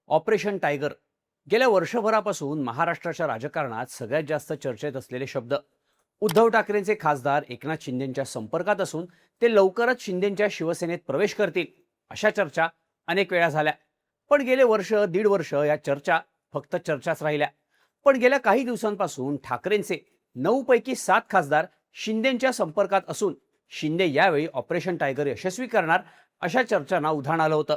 Operation tiger गेल्या वर्षभरापासून महाराष्ट्राच्या राजकारणात सगळ्यात जास्त चर्चेत असलेले शब्द. उद्धव ठाकरेंचे खासदार एकनाथ शिंदेंच्या संपर्कात असून ते लवकरच शिंदेंच्या शिवसेनेत प्रवेश करतील अशा चर्चा अनेक वेळा झाल्या. पण गेले वर्ष दीड वर्ष या चर्चा फक्त चर्चाच राहिल्या. पण गेल्या काही दिवसांपासून ठाकरेंचे 9 पैकी 7 खासदार शिंदेंच्या संपर्कात असून शिंदे यावेळी ऑपरेशन टायगर यशस्वी करणार अशा चर्चांना उधाण आलं होतं.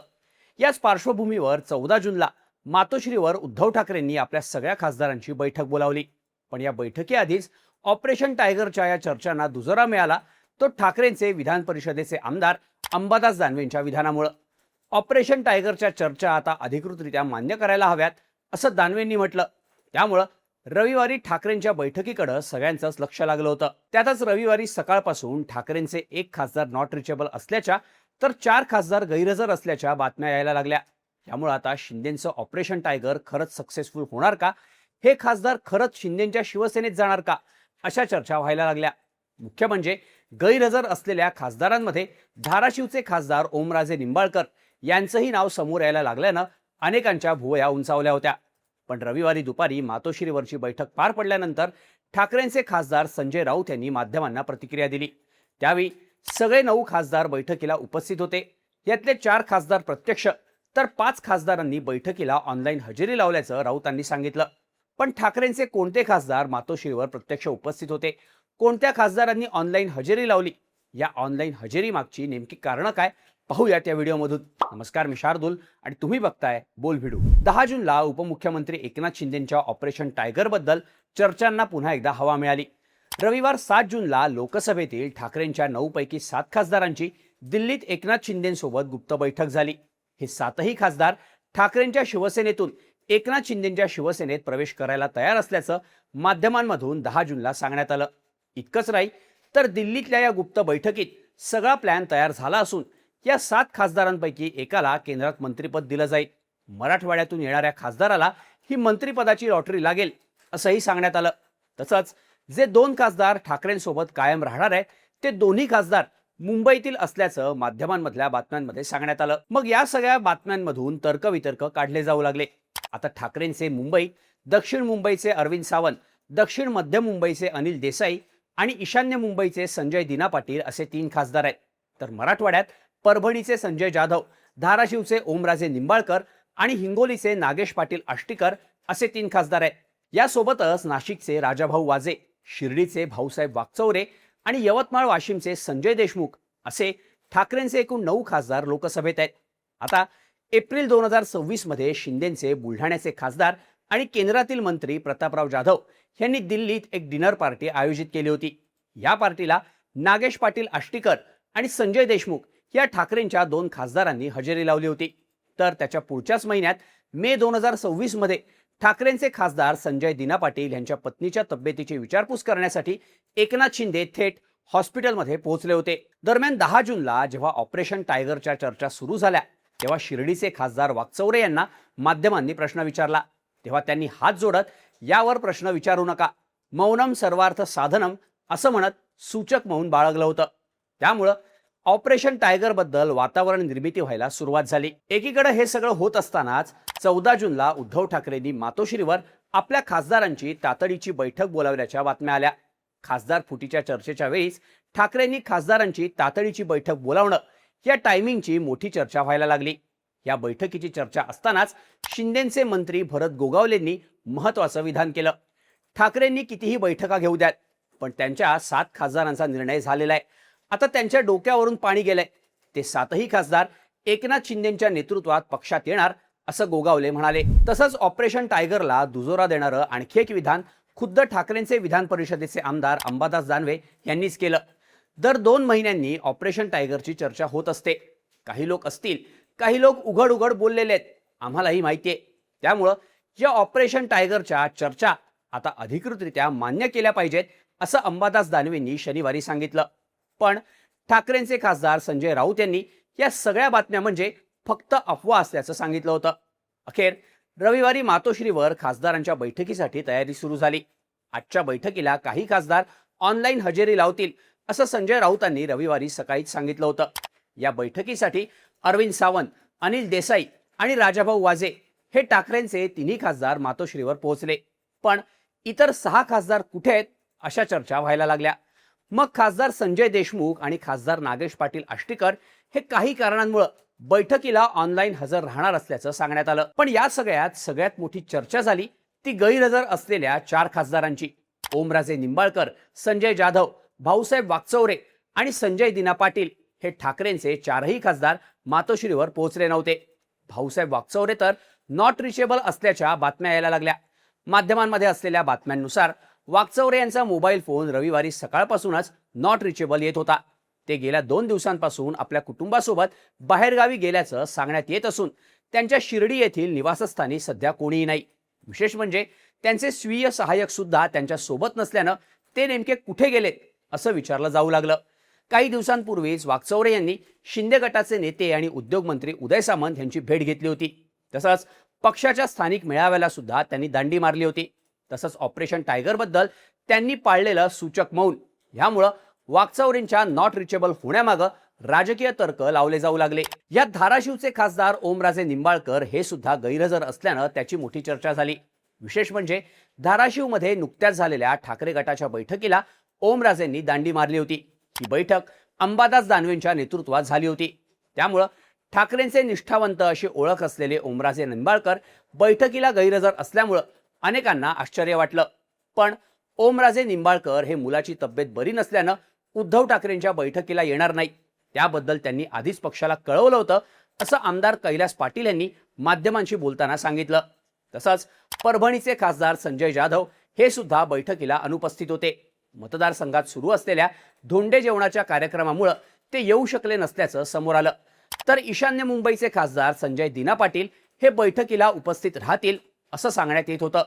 याच पार्श्वभूमीवर 14 जूनला मातोश्रीवर उद्धव ठाकरेंनी आपल्या सगळ्या खासदारांची बैठक बोलावली. पण या बैठकीआधीच ऑपरेशन टायगरच्या या चर्चांना दुजोरा मिळाला, तो ठाकरेंचे विधान परिषदेचे आमदार अंबादास दानवेंच्या विधानामुळे. ऑपरेशन टायगरच्या चर्चा आता अधिकृतरित्या मान्य करायला हव्यात असं दानवेंनी म्हटलं. त्यामुळं रविवारी ठाकरेंच्या बैठकीकडे सगळ्यांचंच लक्ष लागलं होतं. त्यातच रविवारी सकाळपासून ठाकरेंचे एक खासदार नॉट रिचेबल असल्याच्या तर 4 खासदार गैरहजर असल्याच्या बातम्या यायला लागल्या. त्यामुळे आता शिंदेंचं ऑपरेशन टायगर खरंच सक्सेसफुल होणार का, हे खासदार खरंच शिंदेंच्या शिवसेनेत जाणार का, अशा चर्चा व्हायला लागल्या. मुख्य म्हणजे गैरहजर असलेल्या खासदारांमध्ये धाराशिवचे खासदार ओमराजे निंबाळकर यांचंही नाव समोर यायला लागल्यानं अनेकांच्या भुवया उंचावल्या होत्या. पण रविवारी दुपारी मातोश्रीवरची बैठक पार पडल्यानंतर ठाकरेंचे खासदार संजय राऊत यांनी माध्यमांना प्रतिक्रिया दिली. त्यावेळी सगळे 9 खासदार बैठकीला उपस्थित होते. यातले 4 खासदार प्रत्यक्ष तर 5 खासदारांनी बैठकीला ऑनलाईन हजेरी लावल्याचं राऊतांनी सांगितलं. पण ठाकरेंचे कोणते खासदार मातोश्रीवर प्रत्यक्ष उपस्थित होते, कोणत्या खासदारांनी ऑनलाईन हजेरी लावली, या ऑनलाईन हजेरी मागची नेमकी कारणं काय, पाहूयात या व्हिडिओमधून. नमस्कार, मी शार्दूल आणि तुम्ही बघताय बोल व्हिडिओ. 10 जूनला उपमुख्यमंत्री एकनाथ शिंदेंच्या ऑपरेशन टायगर बद्दल चर्चांना पुन्हा एकदा हवा मिळाली. रविवार 7 जूनला लोकसभेतील ठाकरेंच्या 9 पैकी 7 खासदारांची दिल्लीत एकनाथ शिंदेंसोबत गुप्त बैठक झाली. हे 7ही खासदार ठाकरेंच्या शिवसेनेतून एकनाथ शिंदेंच्या शिवसेनेत प्रवेश करायला तयार असल्याचं माध्यमांमधून 10 जूनला सांगण्यात आलं. इतकंच नाही तर दिल्लीतल्या या गुप्त बैठकीत सगळा प्लॅन तयार झाला असून या 7 खासदारांपैकी एकाला केंद्रात मंत्रिपद दिलं जाईल. मराठवाड्यातून येणाऱ्या खासदाराला ही मंत्रिपदाची लॉटरी लागेल असंही सांगण्यात आलं. तसंच जे 2 खासदार ठाकरेंसोबत कायम राहणार आहेत ते दोन्ही खासदार मुंबईतील असल्याचं माध्यमांमधल्या बातम्यांमध्ये सांगण्यात आलं. मग या सगळ्या बातम्यांमधून तर्कवितर्क काढले जाऊ लागले. आता ठाकरेंचे मुंबई, दक्षिण मुंबईचे अरविंद सावंत, दक्षिण मध्य मुंबईचे अनिल देसाई आणि ईशान्य मुंबईचे संजय दिना पाटील असे 3 खासदार आहेत. तर मराठवाड्यात परभणीचे संजय जाधव, धाराशिवचे ओमराजे निंबाळकर आणि हिंगोलीचे नागेश पाटील आष्टीकर असे 3 खासदार आहेत. यासोबतच नाशिकचे राजाभाऊ वाजे, शिर्डीचे भाऊसाहेब वागचौरे आणि यवतमाळ वाशिमचे संजय देशमुख असे ठाकरेंचे एकूण 9 खासदार लोकसभेत आहेत. आता एप्रिल 2026 मध्ये शिंदेंचे बुलढाण्याचे खासदार आणि केंद्रातील मंत्री प्रतापराव जाधव यांनी दिल्लीत एक डिनर पार्टी आयोजित केली होती. या पार्टीला नागेश पाटील आष्टीकर आणि संजय देशमुख या ठाकरेंच्या 2 खासदारांनी हजेरी लावली होती. तर त्याच्या पुढच्याच महिन्यात मे 2026 मध्ये ठाकरेंचे खासदार संजय दिना पाटील यांच्या पत्नीच्या तब्येतीची विचारपूस करण्यासाठी एकनाथ शिंदे थेट हॉस्पिटलमध्ये पोहोचले होते. दरम्यान 10 जूनला जेव्हा ऑपरेशन टायगरच्या चर्चा सुरू झाल्या तेव्हा शिर्डीचे खासदार वागचौरे यांना माध्यमांनी प्रश्न विचारला. तेव्हा त्यांनी हात जोडत यावर प्रश्न विचारू नका, मौनम सर्वार्थ साधनम असं म्हणत सूचक मौन बाळगलं होतं. त्यामुळं ऑपरेशन टायगर बद्दल वातावरण निर्मिती व्हायला सुरुवात झाली. एकीकडे हे सगळं होत असतानाच 14 जूनला उद्धव ठाकरेंनी मातोश्रीवर आपल्या खासदारांची तातडीची बैठक बोलावल्याच्या बातम्या आल्या. खासदार फुटीच्या चर्चेच्या वेळीच ठाकरेंनी खासदारांची तातडीची बैठक बोलावणं या टायमिंगची मोठी चर्चा व्हायला लागली. या बैठकीची चर्चा असतानाच शिंदेंचे मंत्री भरत गोगावलेंनी महत्वाचं विधान केलं. ठाकरेंनी कितीही बैठका घेऊ द्यात, पण त्यांच्या 7 खासदारांचा निर्णय झालेला आहे. आता त्यांच्या डोक्यावरून पाणी गेलंय. ते 7ही खासदार एकनाथ शिंदेंच्या नेतृत्वात पक्षात येणार असं गोगावले म्हणाले. तसंच ऑपरेशन टायगरला दुजोरा देणारं आणखी एक विधान खुद्द ठाकरेंचे विधान परिषदेचे आमदार अंबादास दानवे यांनीच केलं. दर 2 महिन्यांनी ऑपरेशन टायगरची चर्चा होत असते. काही लोक असतील, काही लोक उघड उघड बोललेले आहेत, आम्हालाही माहिती आहे. त्यामुळं या ऑपरेशन टायगरच्या चर्चा आता अधिकृतरित्या मान्य केल्या पाहिजेत असं अंबादास दानवेंनी शनिवारी सांगितलं. पण ठाकरेंचे खासदार संजय राऊत यांनी या सगळ्या बातम्या म्हणजे फक्त अफवा असल्याचं सांगितलं होतं. अखेर रविवारी मातोश्रीवर खासदारांच्या बैठकीसाठी तयारी सुरू झाली. आजच्या बैठकीला काही खासदार ऑनलाईन हजेरी लावतील असं संजय राऊतांनी रविवारी सकाळीच सांगितलं होतं. या बैठकीसाठी अरविंद सावंत, अनिल देसाई आणि राजाभाऊ वाजे हे ठाकरेंचे तिन्ही खासदार मातोश्रीवर पोहोचले. पण इतर 6 खासदार कुठे आहेत अशा चर्चा व्हायला लागल्या. मग खासदार संजय देशमुख आणि खासदार नागेश पाटील आष्टीकर हे काही कारणांमुळे बैठकीला ऑनलाईन हजर राहणार असल्याचं सांगण्यात आलं. पण या सगळ्यात मोठी चर्चा झाली ती गैरहजर असलेल्या 4 खासदारांची. ओमराजे निंबाळकर, संजय जाधव, भाऊसाहेब वागचौरे आणि संजय दिना पाटील हे ठाकरेंचे 4ही खासदार मातोश्रीवर पोहोचले नव्हते. भाऊसाहेब वागचौरे तर नॉट रिचेबल असल्याच्या बातम्या यायला लागल्या. माध्यमांमध्ये असलेल्या बातम्यांनुसार वागचौरे यांचा मोबाईल फोन रविवारी सकाळपासूनच नॉट रिचेबल येत होता. ते गेल्या 2 दिवसांपासून आपल्या कुटुंबासोबत बाहेरगावी गेल्याचं सांगण्यात येत असून त्यांच्या शिर्डी येथील निवासस्थानी सध्या कोणीही नाही. विशेष म्हणजे त्यांचे स्वीय सहाय्यक सुद्धा त्यांच्या सोबत नसल्यानं ते नेमके कुठे गेलेत असं विचारलं जाऊ लागलं. काही दिवसांपूर्वीच वागचौरे यांनी शिंदे गटाचे नेते आणि उद्योग मंत्री उदय सामंत यांची भेट घेतली होती. तसंच पक्षाच्या स्थानिक मेळाव्याला सुद्धा त्यांनी दांडी मारली होती. तसंच ऑपरेशन टायगर बद्दल त्यांनी पाळलेलं सूचक मौन यामुळं वागचौरेंच्या नॉट रिचेबल होण्यामागं राजकीय तर्क लावले जाऊ लागले. यात धाराशिवचे खासदार ओमराजे निंबाळकर हे सुद्धा गैरहजर असल्यानं त्याची मोठी चर्चा झाली. विशेष म्हणजे धाराशिवमध्ये नुकत्याच झालेल्या ठाकरे गटाच्या बैठकीला ओमराजेंनी दांडी मारली होती. ही बैठक अंबादास दानवेंच्या नेतृत्वात झाली होती. त्यामुळं ठाकरेंचे निष्ठावंत अशी ओळख असलेले ओमराजे निंबाळकर बैठकीला गैरहजर असल्यामुळं अनेकांना आश्चर्य वाटलं. पण ओमराजे निंबाळकर हे मुलाची तब्येत बरी नसल्यानं उद्धव ठाकरेंच्या बैठकीला येणार नाही, त्याबद्दल त्यांनी आधीच पक्षाला कळवलं होतं असं आमदार कैलास पाटील यांनी माध्यमांशी बोलताना सांगितलं. तसंच परभणीचे खासदार संजय जाधव हे सुद्धा बैठकीला अनुपस्थित होते. मतदारसंघात सुरू असलेल्या धोंडे जेवणाच्या कार्यक्रमामुळे ते येऊ शकले नसल्याचं समोर आलं. तर ईशान्य मुंबईचे खासदार संजय दिना पाटील हे बैठकीला उपस्थित राहतील असं सांगण्यात येत होतं.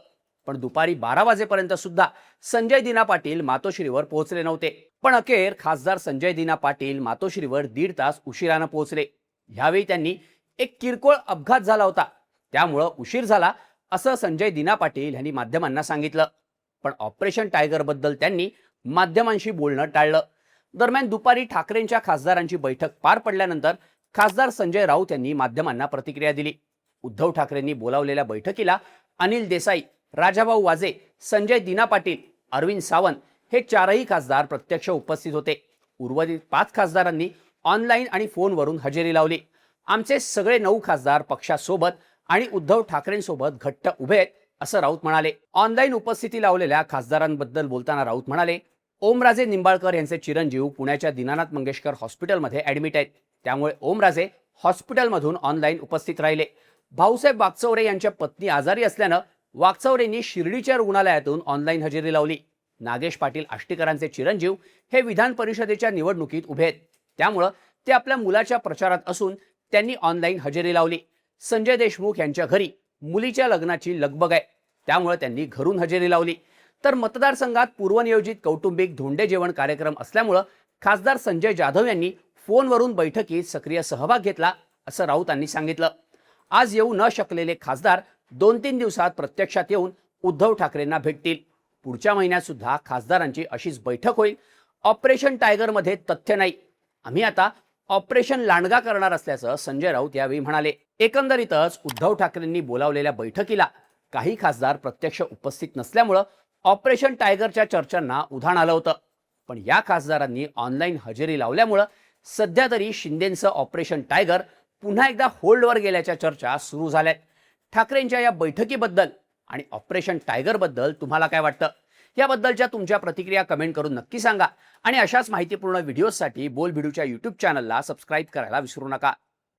पण दुपारी 12 वाजेपर्यंत सुद्धा संजय दिना पाटील मातोश्रीवर पोहोचले नव्हते. पण अखेर खासदार संजय दिना पाटील मातोश्रीवर 1.5 तास उशिरानं पोहोचले. यावेळी त्यांनी एक किरकोळ अपघात झाला होता, त्यामुळं उशीर झाला असं संजय दिना पाटील यांनी माध्यमांना सांगितलं. पण ऑपरेशन टायगर बद्दल त्यांनी माध्यमांशी बोलणं टाळलं. दरम्यान दुपारी ठाकरेंच्या खासदारांची बैठक पार पडल्यानंतर खासदार संजय राऊत यांनी माध्यमांना प्रतिक्रिया दिली. उद्धव ठाकरेंनी बोलावलेल्या बैठकीला अनिल देसाई, राजाभाऊ वाजे, संजय दिना पाटील, अरविंद सावंत हे 4ही खासदार प्रत्यक्ष उपस्थित होते. उर्वरित 5 खासदारांनी ऑनलाईन आणि फोनवरून हजेरी लावली. आमचे सगळे 9 खासदार पक्षासोबत आणि उद्धव ठाकरेंसोबत घट्ट उभे आहेत असं राऊत म्हणाले. ऑनलाईन उपस्थिती लावलेल्या खासदारांबद्दल बोलताना राऊत म्हणाले, ओमराजे निंबाळकर यांचे चिरंजीव पुण्याच्या दीनानाथ मंगेशकर हॉस्पिटलमध्ये ऍडमिट आहेत, त्यामुळे ओमराजे हॉस्पिटलमधून ऑनलाईन उपस्थित राहिले. भाऊसाहेब वागचौरे यांच्या पत्नी आजारी असल्यानं वागचौरेंनी शिर्डीच्या रुग्णालयातून ऑनलाईन हजेरी लावली. नागेश पाटील आष्टीकरांचे चिरंजीव हे विधान परिषदेच्या निवडणुकीत उभे आहेत, त्यामुळं ते आपल्या मुलाच्या प्रचारात असून त्यांनी ऑनलाईन हजेरी लावली. संजय देशमुख यांच्या घरी मुलीच्या लग्नाची लगबग आहे, त्यामुळे त्यांनी घरून हजेरी लावली. तर मतदारसंघात पूर्वनियोजित कौटुंबिक धोंडे जेवण कार्यक्रम असल्यामुळं खासदार संजय जाधव यांनी फोनवरून बैठकीत सक्रिय सहभाग घेतला असं राऊतांनी सांगितलं. आज येऊ न शकलेले खासदार 2-3 दिवसात प्रत्यक्षात येऊन उद्धव ठाकरेंना भेटतील. पुढच्या महिन्यात सुद्धा खासदारांची अशीच बैठक होईल. ऑपरेशन टायगरमध्ये तथ्य नाही, आम्ही आता ऑपरेशन लांडगा करणार असल्याचं संजय राऊत यावेळी म्हणाले. एकंदरीतच उद्धव ठाकरेंनी बोलावलेल्या बैठकीला काही खासदार प्रत्यक्ष उपस्थित नसल्यामुळं ऑपरेशन टायगरच्या चर्चांना उधाण आलं होतं. पण या खासदारांनी ऑनलाईन हजेरी लावल्यामुळं सध्या तरी शिंदेंचं ऑपरेशन टायगर पुन्हा एकदा होल्डवर गेल्याच्या चर्चा सुरू झाल्यात. ठाकरेंच्या या बैठकीबद्दल आणि ऑपरेशन टायगर बद्दल तुम्हाला काय वाटतं? याबद्दलच्या तुमच्या प्रतिक्रिया कमेंट करून नक्की सांगा आणि अशाच माहितीपूर्ण व्हिडिओसाठी बोलबिडूच्या YouTube चॅनलला सबस्क्राईब करायला विसरू नका.